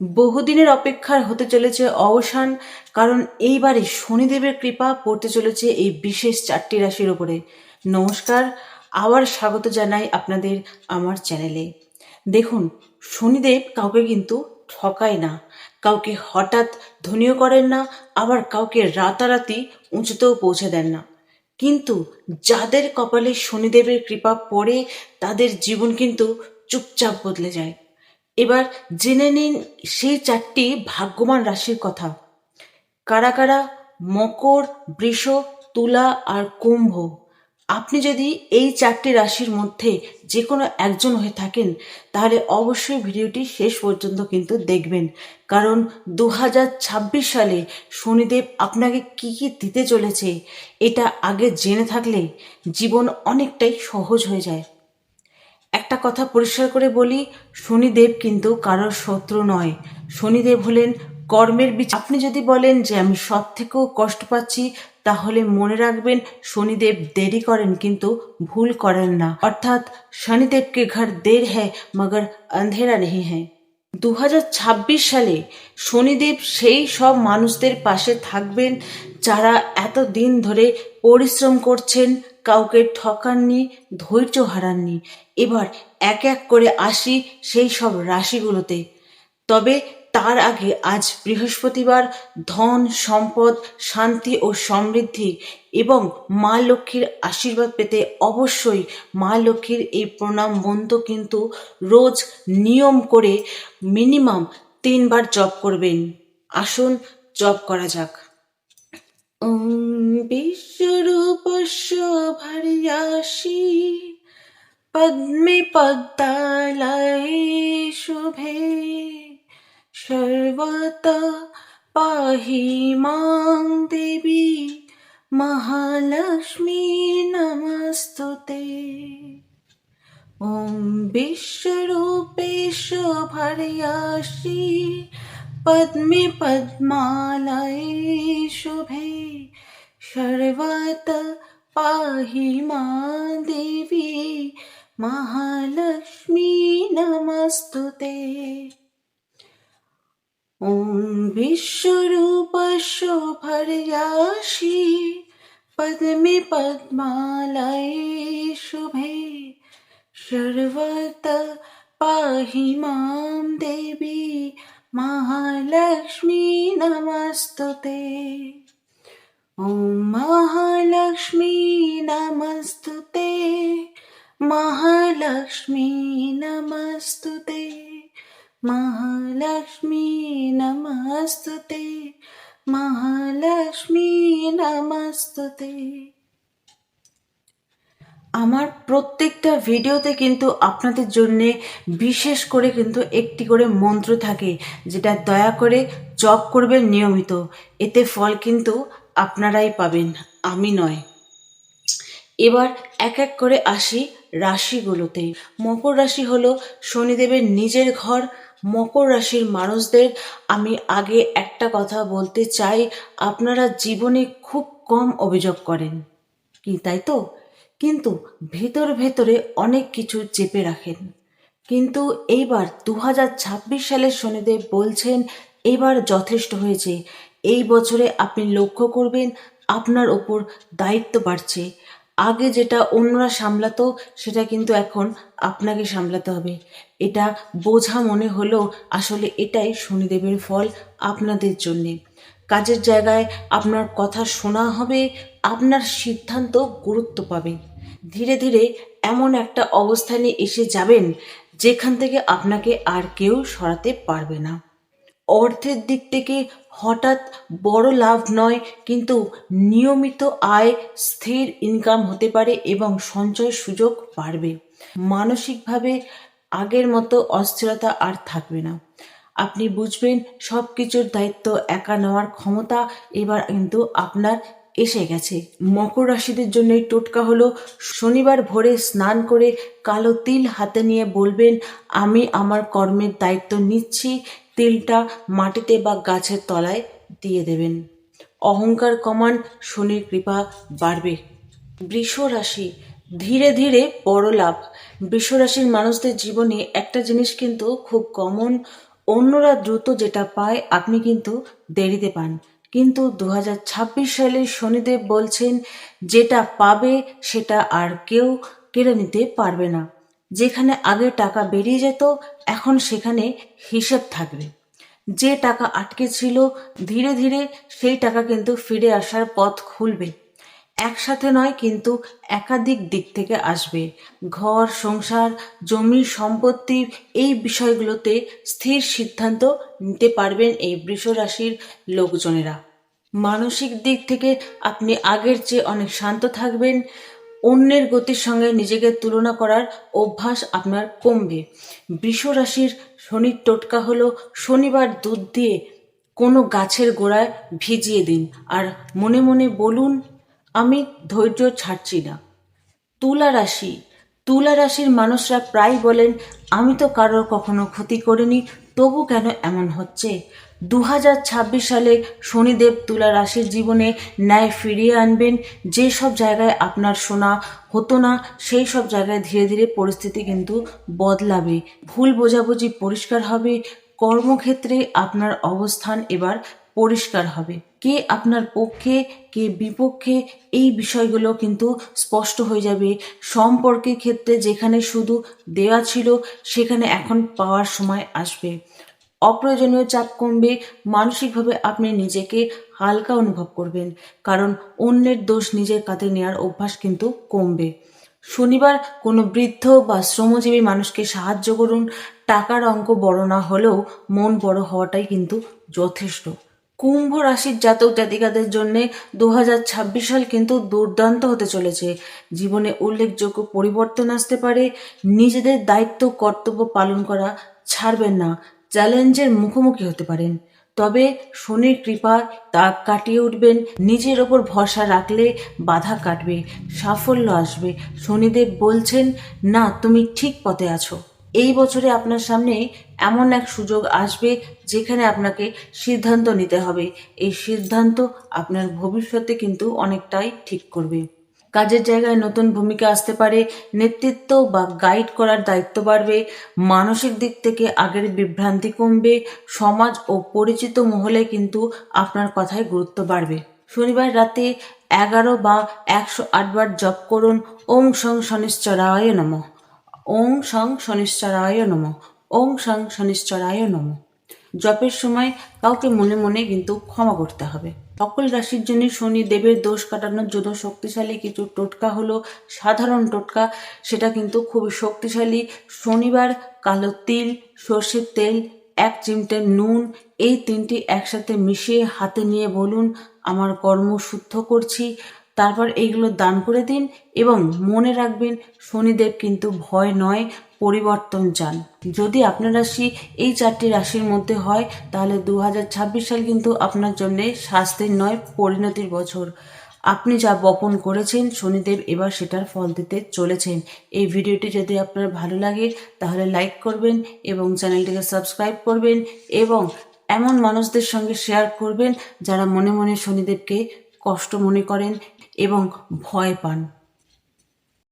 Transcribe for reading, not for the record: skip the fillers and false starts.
বহুদিনের অপেক্ষার হতে চলেছে অবসান, কারণ এইবারে শনিদেবের কৃপা পড়তে চলেছে এই বিশেষ 4টি রাশির ওপরে। নমস্কার, আবার স্বাগত জানাই আপনাদের আমার চ্যানেলে। দেখুন, শনিদেব কাউকে কিন্তু ঠকায় না, কাউকে হঠাৎ ধনীও করেন না, আবার কাউকে রাতারাতি উঁচুতেও পৌঁছে দেন না। কিন্তু যাদের কপালে শনিদেবের কৃপা পড়ে তাদের জীবন কিন্তু চুপচাপ বদলে যায়। এবার জেনে নিন সেই 4টি ভাগ্যবান রাশির কথা। কারা কারা? মকর, বৃষ, তুলা আর কুম্ভ। আপনি যদি এই 4টি রাশির মধ্যে যে কোনো একজন হয়ে থাকেন তাহলে অবশ্যই ভিডিওটি শেষ পর্যন্ত কিন্তু দেখবেন, কারণ 2026 সালে শনিদেব আপনাকে কি কি দিতে চলেছে এটা আগে জেনে থাকলে জীবন অনেকটাই সহজ হয়ে যায়। একটা কথা পরিষ্কার করে বলি, শনিদেব কিন্তু কারোর শত্রু নয়। শনিদেব হলেন কর্মের বীজ। আপনি যদি বলেন যে আমি সব থেকেও কষ্ট পাচ্ছি, তাহলে মনে রাখবেন শনিদেব দেরি করেন কিন্তু ভুল করেন না। অর্থাৎ শনিদেবকে ঘর দের হ্যায় মগর অন্ধেরা নেই হ্যায়। 2026 সালে শনিদেব সেই সব মানুষদের পাশে থাকবেন যারা এত দিন ধরে পরিশ্রম করছেন, কাউকে ঠকাননি, ধৈর্য হারাননি। এবার এক এক করে আসি সেই সব রাশিগুলোতে। তবে তার আগে আজ বৃহস্পতিবার, ধন, সম্পদ, শান্তি ও সমৃদ্ধি এবং মা লক্ষ্মীর আশীর্বাদ পেতে অবশ্যই মা লক্ষ্মীর এই প্রণাম মন্ত্র কিন্তু রোজ নিয়ম করে মিনিমাম 3 বার জপ করবেন। আসুন জপ করা যাক। ওম বিশ্বরূপস্য ভার্যাসি পদ্মে পদ্মালয়ে শুভে সর্বতা পাহি মাং দেবী মহালক্ষ্মী নমস্তুতে। ওম বিশ্বরূপেশ ভার্যাসি পদ্মে পদ্মালয়ে শুভে সর্বতা পাহি মাং দেবী মহালক্ষ্মী নমস্তুতে। ওম বিশ্বরূপস্য ভার্যাসি পদ্মে পদ্মালয়ে শুভে সর্বতা পাহি মাং দেবী মহালক্ষ্মী নমস্তুতে। ওম মহালক্ষ্মী নমস্তুতে, মহালক্ষ্মী নমস্তুতে, মহালক্ষ্মী নমস্তুতে, মহালক্ষ্মী নমস্তুতে। আমার প্রত্যেকটা ভিডিওতে কিন্তু আপনাদের জন্যে বিশেষ করে কিন্তু একটি করে মন্ত্র থাকে, যেটা দয়া করে জপ করবেন নিয়মিত। এতে ফল কিন্তু আপনারাই পাবেন, আমি নয়। এবার এক এক করে আসি রাশিগুলোতে। মকর রাশি হলো শনিদেবের নিজের ঘর। মকর রাশির মানুষদের আমি আগে একটা কথা বলতে চাই, আপনারা জীবনে খুব কম অভিযোগ করেন, কি তাই তো? কিন্তু ভেতর ভেতরে অনেক কিছু চেপে রাখেন। কিন্তু এইবার 2026 সালের শনিদেব বলছেন এবার যথেষ্ট হয়েছে। এই বছরে আপনি লক্ষ্য করবেন আপনার ওপর দায়িত্ব বাড়ছে। আগে যেটা অন্যরা সামলাতো সেটা কিন্তু এখন আপনাকে সামলাতে হবে। এটা বোঝা মনে হলেও আসলে এটাই শনিদেবের ফল আপনাদের জন্যে। কাজের জায়গায় আপনার কথা শোনা হবে, আপনার সিদ্ধান্ত গুরুত্ব পাবে। ধীরে ধীরে এমন একটা অবস্থানে এসে যাবেন যেখান থেকে আপনাকে আর কেউ সরাতে পারবে না। অর্থের দিক থেকে হঠাৎ বড় লাভ নয়, কিন্তু নিয়মিত আয়, স্থির ইনকাম হতে পারে এবং সঞ্চয়ের সুযোগ বাড়বে। মানসিকভাবে আগের মতো অস্থিরতা আর থাকবে না। আপনি বুঝবেন সব কিছুর দায়িত্ব একা নেওয়ার ক্ষমতা এবার কিন্তু আপনার এসে গেছে। মকর রাশিদের জন্য এই টোটকা হলো, শনিবার ভোরে স্নান করে কালো তিল হাতে নিয়ে বলবেন আমি আমার কর্মের দায়িত্ব নিচ্ছি। তিলটা মাটিতে বা গাছের তলায় দিয়ে দেবেন। অহংকার কমান, শনির কৃপা বাড়বে। বৃষ রাশি, ধীরে ধীরে বড় লাভ। বৃষ রাশির মানুষদের জীবনে একটা জিনিস কিন্তু খুব কমন, অন্যরা দ্রুত যেটা পায় আপনি কিন্তু দেরিতে পান। কিন্তু 2026 সালে শনিদেব বলছেন যেটা পাবে সেটা আর কেউ কেড়ে নিতে পারবে না। যেখানে আগে টাকা বেরিয়ে যেত এখন সেখানে হিসেব থাকবে। যে টাকা আটকে ছিল ধীরে ধীরে সেই টাকা কিন্তু ফিরে আসার পথ খুলবে। একসাথে নয় কিন্তু একাধিক দিক থেকে আসবে। ঘর সংসার জমি সম্পত্তি এই বিষয়গুলোতে স্থির সিদ্ধান্ত নিতে পারবেন এই বৃষ রাশির লোকজনেরা। মানসিক দিক থেকে আপনি আগের চেয়ে অনেক শান্ত থাকবেন। অন্যের গতির সঙ্গে নিজেকে তুলনা করার অভ্যাস আপনার কমবে। বৃষ রাশির শনির টোটকা হলো শনিবার দুধ দিয়ে কোনো গাছের গোড়ায় ভিজিয়ে দিন আর মনে মনে বলুন, আমি ধৈর্য ছাড়ছি না। তুলা রাশি তুলা রাশির মানুষরা প্রায় বলেন, আমি তো কারোর কখনো ক্ষতি করিনি, তবু কেন এমন হচ্ছে। 2026 সালে শনিদেব তুলা রাশির জীবনে ন্যায় ফিরিয়ে আনবেন। যেসব জায়গায় আপনার শোনা হতো না সেই সব জায়গায় ধীরে ধীরে পরিস্থিতি কিন্তু বদলাবে। ভুল বোঝাবুঝি পরিষ্কার হবে। কর্মক্ষেত্রে আপনার অবস্থান এবার পরিষ্কার হবে। কে আপনার পক্ষে কে বিপক্ষে এই বিষয়গুলো কিন্তু স্পষ্ট হয়ে যাবে। সম্পর্কের ক্ষেত্রে যেখানে শুধু দেওয়া ছিল সেখানে এখন পাওয়ার সময় আসবে। অপ্রয়োজনীয় চাপ কমবে। মানসিকভাবে আপনি নিজেকে হালকা অনুভব করবেন, কারণ অন্যের দোষ নিজের কাঁধে নেওয়ার অভ্যাস কিন্তু কমবে। শনিবার কোনো বৃদ্ধ বা শ্রমজীবী মানুষকে সাহায্য করুন। টাকার অঙ্ক বড় না হলেও মন বড় হওয়াটাই কিন্তু যথেষ্ট। কুম্ভ রাশির জাতক জাতিকাদের জন্য 2026 সাল কিন্তু দুর্দান্ত হতে চলেছে। জীবনে উল্লেখযোগ্য পরিবর্তন আসতে পারে। নিজেদের দায়িত্ব কর্তব্য পালন করা ছাড়বেন না। চ্যালেঞ্জের মুখোমুখি হতে পারেন, তবে শনির কৃপা তা কাটিয়ে উঠবেন। নিজের ওপর ভরসা রাখলে বাধা কাটবে, সাফল্য আসবে। শনিদেব বলছেন, না, তুমি ঠিক পথে আছো। এই বছরে আপনার সামনে এমন এক সুযোগ আসবে যেখানে আপনাকে সিদ্ধান্ত নিতে হবে। এই সিদ্ধান্ত আপনার ভবিষ্যতে কিন্তু অনেকটাই ঠিক করবে। কাজের জায়গায় নতুন ভূমিকা আসতে পারে। নেতৃত্ব বা গাইড করার দায়িত্ব বাড়বে। মানসিক দিক থেকে আগের বিভ্রান্তি কমবে। সমাজ ও পরিচিত মহলে কিন্তু আপনার কথায় গুরুত্ব বাড়বে। শনিবার রাতে 11 বা 108 বার জপ করুন, ওং সং শনিশ্চরায় নমঃ, ওং সং শনিশ্চরায় নমঃ, ওং সং শনিশ্চরায় নমঃ। জপের সময় কাউকে মনে মনে কিন্তু ক্ষমা করতে হবে। সকল রাশির জন্য শনি দেবের দোষ কাটানোর জন্য শক্তিশালী কিছু টোটকা হলো সাধারণ টোটকা, সেটা কিন্তু খুবই শক্তিশালী। শনিবার কালো তিল, সর্ষের তেল, 1 চিমটে নুন এই তিনটি একসাথে মিশিয়ে হাতে নিয়ে বলুন, আমার কর্ম শুদ্ধ করছি। তারপর এইগুলো দান করে দিন এবং মনে রাখবেন শনিদেব কিন্তু ভয় নয়, পরিবর্তন চান। যদি আপনার রাশি এই 4টি রাশির মধ্যে হয় তাহলে 2026 সাল কিন্তু আপনার জন্য শাস্তির নয়, পরিণতির বছর। আপনি যা বপন করেছেন শনিদেব এবার সেটার ফল দিতে চলেছেন। এই ভিডিওটি যদি আপনার ভালো লাগে তাহলে লাইক করবেন এবং চ্যানেলটিকে সাবস্ক্রাইব করবেন এবং এমন মানুষদের সঙ্গে শেয়ার করবেন যারা মনে মনে শনিদেবকে কষ্ট মনে করেন এবং ভয় পান।